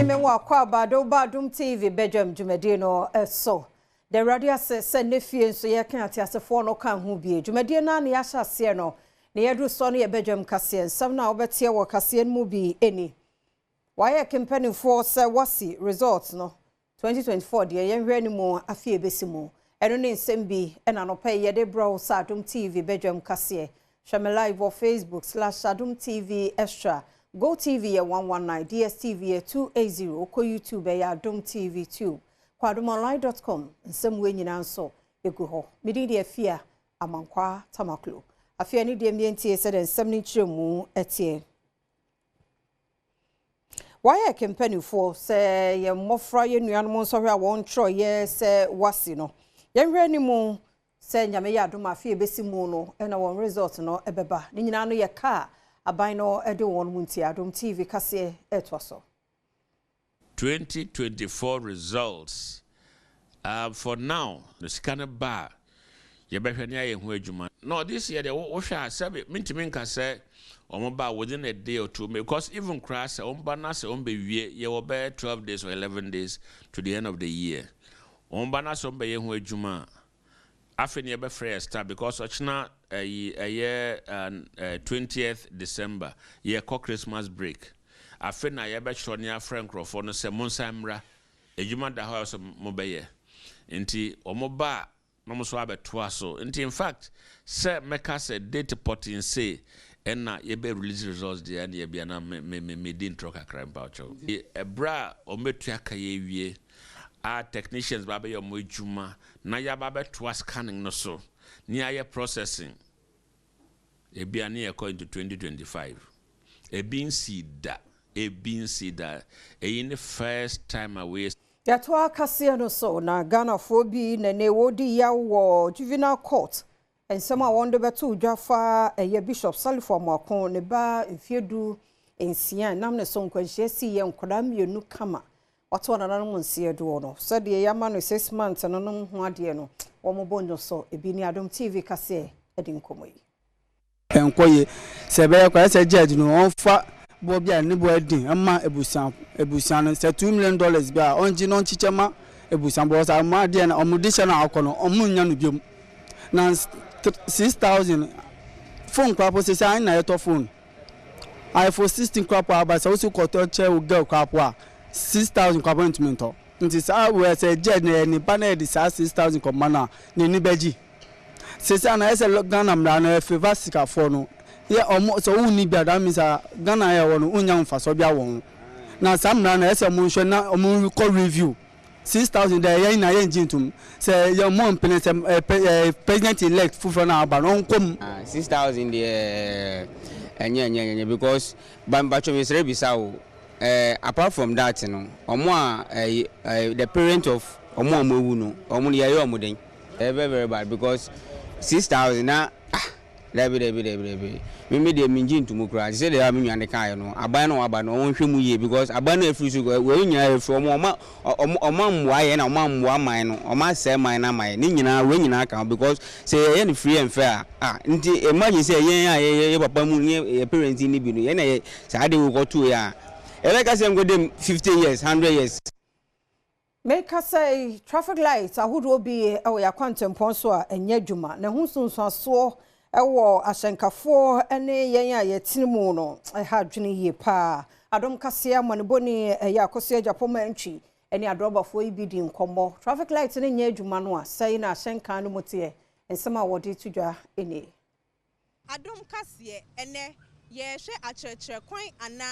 me wa kwa Badwam TV Badwam dwumadi no so the radio se ne fie nso ye kan atiasefo no kan ho bie dwumadi na na ya hyase no na ye dru so no ye Badwam kase nsam na obetie wo kase mu bi eni waye campaign for se wasi results no 2024 de ye hwe ni mu afie besimu eno ne nsem bi na no pay ye de bro sa Adom TV Badwam kase shame live on Facebook/Adom TV Extra Go TV at 119, DSTV at 280, Oko YouTube at Adom TV 2, kwadomonline.com, and some way in answer, you go home. Midi fear, amankwa tamaklo. A fear need the MNT said and 70 mu etie. Why I campaign for, say, ye mofra ye nuanmon sorry, I won't try, yes, wasino. Yen reni mo, say, Yamaya do my fear besimuno, and I won't resort no ebeba. Ninano ye car. Abino Edwon Munti Adom TV kase etwaso. 2024 results. For now, the scanner bar. You better near no, this year the Osha Sabi Mintiminka say or within a day or two, because even crass Ombanas Ombe ye will bear 12 days or 11 days to the end of the year. Ombanas Ombe Juma. After near fresh start because such now a year 20th December year Christmas break. After na ye be near Frank Crawford no se monsamra ejuma da house mobeye. Nti omoba no so abeto so. Nti in fact say meka say date porting say na ye be release results there and ye be na me din troka crime poucho. Ebra ometua ka ye wie. Our technicians babe your mojuma na ya babe to scanning no so near your processing e bia near according to 2025 e bin sida in the first time away ya to akase no so na Ghana for bi na ne wodi ya wo juvenile court and some wonder beto dwafa ye bishop salifo makon ne ba mfiedu ensia nam ne so nkwanhye si ye nkoda mienu kama Watu na nanu nsiye duono. Sadi ya yamano 6 months na nanu huadie no. Wamobonyo so. Ebini Adom TV kase edinkomo yi. Enkoye. Sebe kwa ese judge no. Onfa bobia nibu edin. Ama ebusiano. Se $2 million bia. Onji non chichema ebusiano. Bosa ama diya na omudisha na akono. Omunyanu biyo. Na 6,000. Phone kwa po sisa aina yeto phone. iPhone 16 kwa po abasa. Usi koto che ugeo kwa po 6,000 kwa appointment to nti sa we say je ni panel di 6,000 kwa mana ni ni beji sesa na ese Ghana mra na favor sika for no ye omo so uni bia da mi sa Ghana ye wono unya mfa so bia won na sa mra na ese mo hwe na omo call review 6,000 there ye na ye ngintum say your mom president elect fufu na aba no nkom 6,000 there enye because bambacho misre bisawo apart from that no the parent of omo amowu no omo ye omoden very bad because 6,000 na debi me dey minjin to mukra say they have me and the kan no aban no aba no won hwe mu ye because aban no afiri so we nyina afiri omo mwa ye na omo mwa man no omo say man na man ni nyina we nyina kan because say ye ni free and fair nti imagine say ye papa mu ye parent ni bi no ye na ye say dey go to ya like I say, I'm going 50 years, 100 years. Make us say traffic lights. I would be a quantum ponsua and yejuma. Na hunsun so ewo ashenkafo ene ye tinimuno. I had juni ye pa. Adom kasia maniboni ya kosia japoma enchi. Eni adroba fo ibidi nkombo. Traffic lights ene yejuma noa. Say na ashenka anu motie. And some awadi tuja ene. Adom kasie ene ye she acheche kwan ana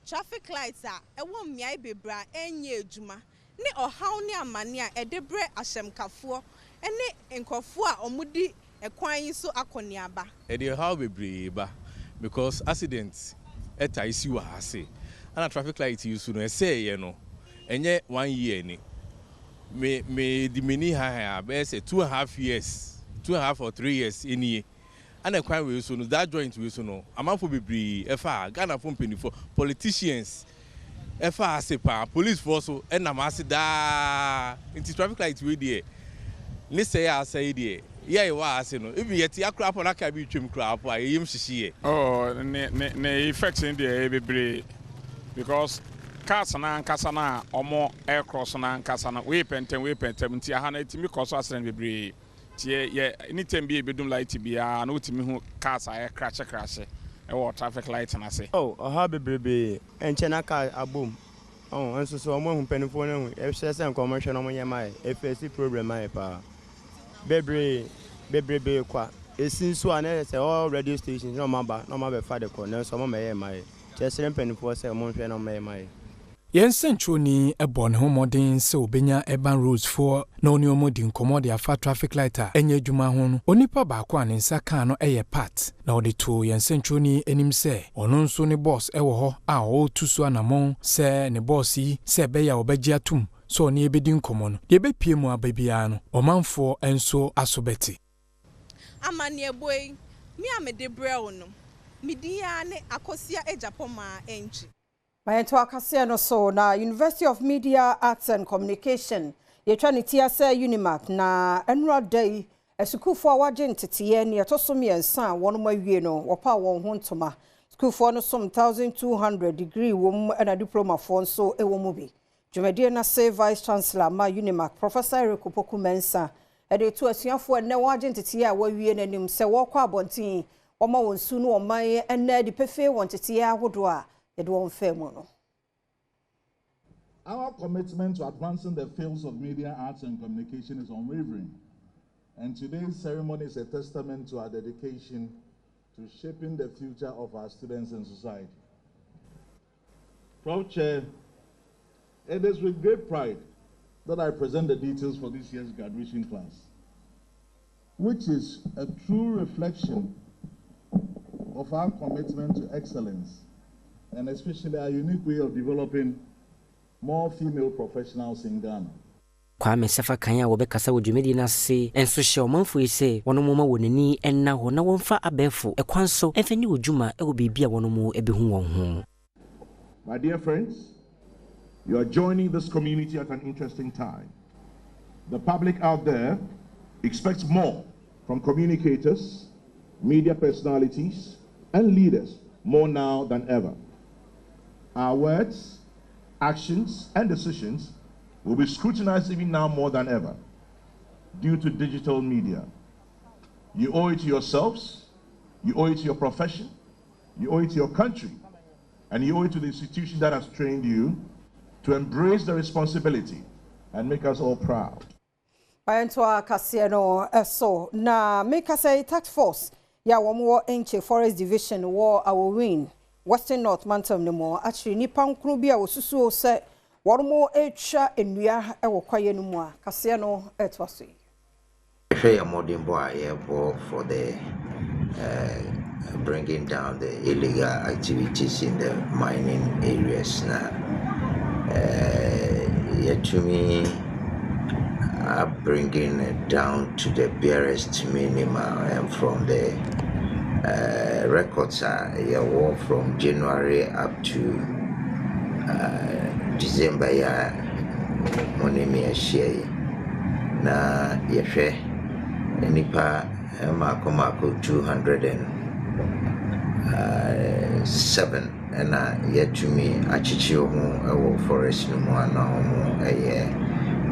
traffic lights ewo miai bebra enye ejuma ne ohaw ne amane a edebre ahyemkafo ene nkofo a omudi ekwan so akoniaba ede how bebre ba because accidents eta isi wa ase ana traffic light use no ese ye no enye 1 year ni me di mini ha be say 2.5 years 2.5 or 3 years ini and a crime we so no that joint we so no amanfo bebre efa Ghana for penifo politicians efa asepa police force so na masse da into traffic light we there ni say ya say there yeah wa ase no even yet akra pon aka bi twem kra apo ayim hihie oh ne effects in there bebre because cars na nkasa na omo air cross na nkasa na we pentem nti aha na etimi cross accident bebre tie ye anytime be bedum light bia na otimi hu cars air crash e wo traffic light na se aha bebrebe enche na car abom enso so omo hu penifo na hu e hye se commercial no mo yema e face problem ai pa bebrebe kwa esinso ana se all radio stations no maba fa de ko na so mo yema e chesere penifo se mo hwe no yema e Yen Centroni ebon homodin se obenya urban roads for na oni omodi nkomo de afa traffic light a enye adwuma ho no onipa ba ko anensa kan no eye part na odi to Yen Centroni enim se ono nso ne boss ewo ho a o tusu anamon se ne boss yi se be ya obegye atum so oni ebedi nkomo no de be pie mu ababia no omanfo enso asobeti amane boy mi amede brɛ no midia ne akosia ejapoma enji Mayento akasia no so na University of Media Arts and Communication yetwa ne tia se Unimac na enra day esukufo awaje ntetiye ne etosom yensa wono mawie no wopa won ho ntoma sukufo no som 1200 degree wom na diploma fo nso ewo mu bi dwumadie na say Vice Chancellor ma Unimac Professor Rekopoku Mensa ede to asuafo ne waje ntetiye a wawie nanim se wokwa abontin woma wonsu no oman enne di pefe won ntetiye ahodo a Our commitment to advancing the fields of media, arts, and communication is unwavering, and today's ceremony is a testament to our dedication to shaping the future of our students and society. Proud Chair, it is with great pride that I present the details for this year's graduation class, which is a true reflection of our commitment to excellence, and especially our unique way of developing more female professionals in Ghana. Kwame Sefa Kanya wobekasa wodwumedi na se enso hye omanfo ise wono moma wonani enna ho na wonfa abefo ekwanso enfani wodwuma e wo bibia wono mu ebehu won ho. My dear friends, you are joining this community at an interesting time. The public out there expects more from communicators, media personalities, and leaders more now than ever. Our words, actions, and decisions will be scrutinized even now more than ever due to digital media. You owe it to yourselves, you owe it to your profession, you owe it to your country, and you owe it to the institution that has trained you to embrace the responsibility and make us all proud. Bayentwa Kasiano so na make us a task force ya womo enche forest division war our win Western North Mantam no more actually nipa nkru bia wosusu se wormo etwa enua e wo kwaye no mu a kase no etwaso Share a modern boy for the bringing down the illegal activities in the mining areas now. Yet to me, bringing it down to the barest minimum, and from the records are from January up to December. Money me share na yehwe nipa makomako 207 and yet to me achichi omo forest no mo na omo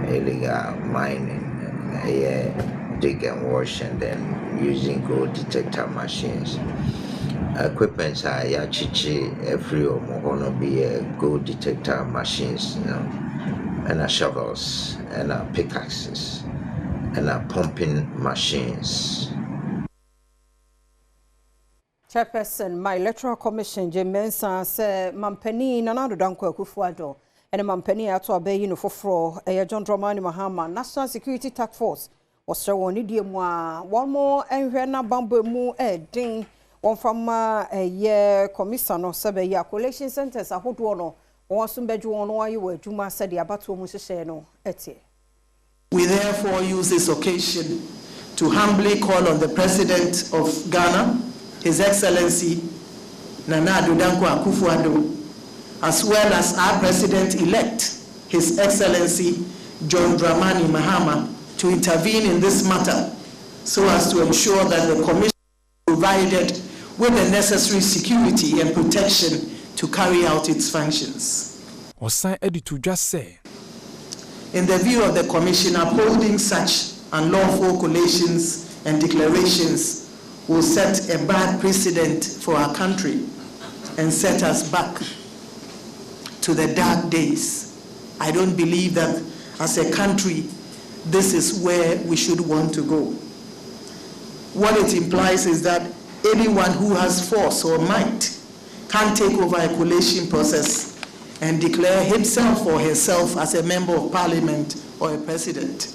illegal mining dig and wash and then using gold detector machines. Equipments are achichi every omo gonna be gold detector machines, you know, and shovels and pickaxes and pumping machines. Chairperson, my electoral commission, Jemensa, say Mampeni, Nanado Danko Kufuado, and Mampeni ato abe no fofro, John Dramani Mahama, National Security Task Force, was so one idiom one more and Rena Bambo mu ding, one from a year commissioner, Sabe Collation Centers, a hot one, or some bedroom why you were Juma said the Badwam Musisheno, etie. We therefore use this occasion to humbly call on the President of Ghana, His Excellency Nana Addo Dankwa Akufo-Addo, as well as our President-elect, His Excellency John Dramani Mahama, to intervene in this matter so as to ensure that the Commission is provided with the necessary security and protection to carry out its functions. ɔsan ade to dwa sɛ in the view of the commission, upholding such unlawful collations and declarations will set a bad precedent for our country and set us back to the dark days. I don't believe that as a country, this is where we should want to go. What it implies is that anyone who has force or might can take over a collation process and declare himself or herself as a member of parliament or a president.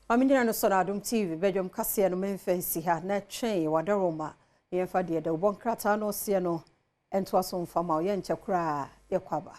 Amindina no so na Adom TV Badwam kase no memfansi ha na twen wadaroma yemfa de ubon krata no se no ento aso mfama ye nche kura ye kwaba